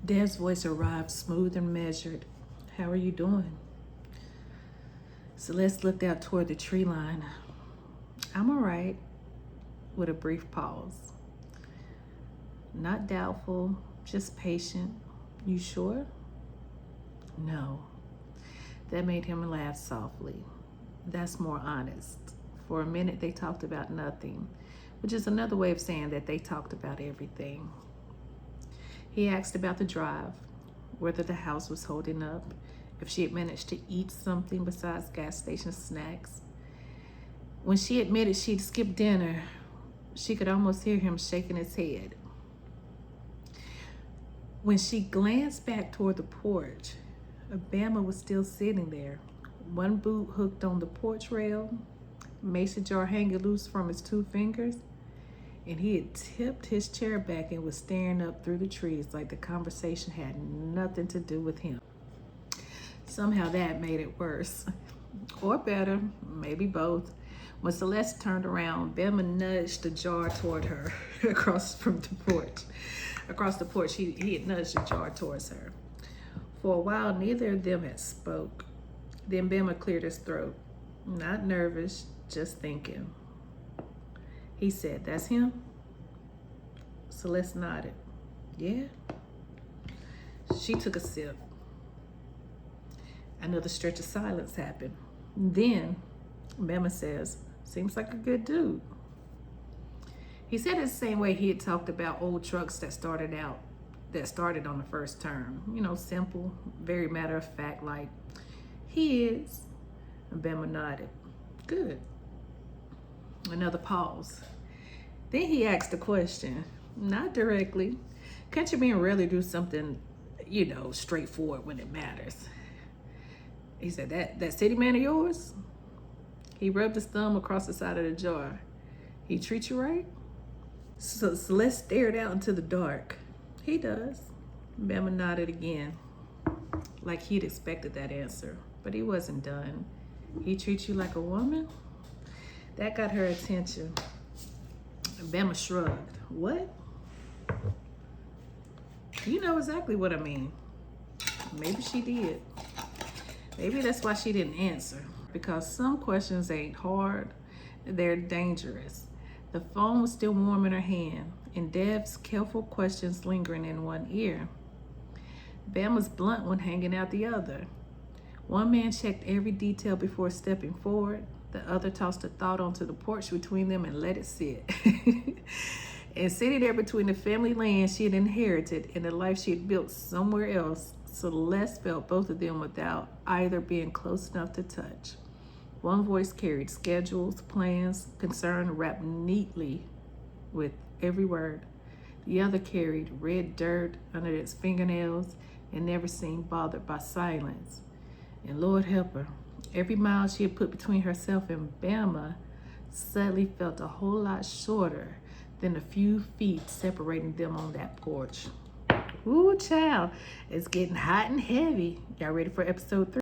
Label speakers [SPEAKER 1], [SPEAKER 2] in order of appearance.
[SPEAKER 1] Dev's voice arrived, smooth and measured. How are you doing? Celeste looked out toward the tree line. I'm all right, with a brief pause. Not doubtful, just patient. You sure? No. That made him laugh softly. That's more honest. For a minute, they talked about nothing, which is another way of saying that they talked about everything. He asked about the drive, whether the house was holding up, if she had managed to eat something besides gas station snacks. When she admitted she'd skipped dinner, she could almost hear him shaking his head. When she glanced back toward the porch, Bama was still sitting there, one boot hooked on the porch rail, mason jar hanging loose from his 2 fingers, and he had tipped his chair back and was staring up through the trees like the conversation had nothing to do with him. Somehow that made it worse. Or better, maybe both. When Celeste turned around, Bama nudged the jar toward her across the porch, he had nudged the jar towards her. For a while, neither of them had spoke. Then Bama cleared his throat. Not nervous, just thinking. He said, "That's him?" Celeste nodded. "Yeah." She took a sip. Another stretch of silence happened. Then Bama says, "Seems like a good dude." He said it the same way he had talked about old trucks that started on the first term. Simple, very matter of fact, like, "He is." And Bama nodded. "Good." Another pause. Then he asked a question, not directly. Countrymen rarely do something, straightforward when it matters. He said, that city man of yours? He rubbed his thumb across the side of the jar. He treat you right? So Celeste stared out into the dark. He does. Bama nodded again, like he'd expected that answer, but he wasn't done. He treats you like a woman? That got her attention. Bama shrugged. What? You know exactly what I mean. Maybe she did. Maybe that's why she didn't answer. Because some questions ain't hard, they're dangerous. The phone was still warm in her hand, and Dev's careful questions lingering in one ear. Bama's blunt one hanging out the other. One man checked every detail before stepping forward. The other tossed a thought onto the porch between them and let it sit. And sitting there between the family land she had inherited and the life she had built somewhere else, Celeste felt both of them without either being close enough to touch. One voice carried schedules, plans, concern wrapped neatly with every word. The other carried red dirt under its fingernails and never seemed bothered by silence. And Lord help her, every mile she had put between herself and Bama suddenly felt a whole lot shorter than the few feet separating them on that porch. Ooh, child, it's getting hot and heavy. Y'all ready for episode 3?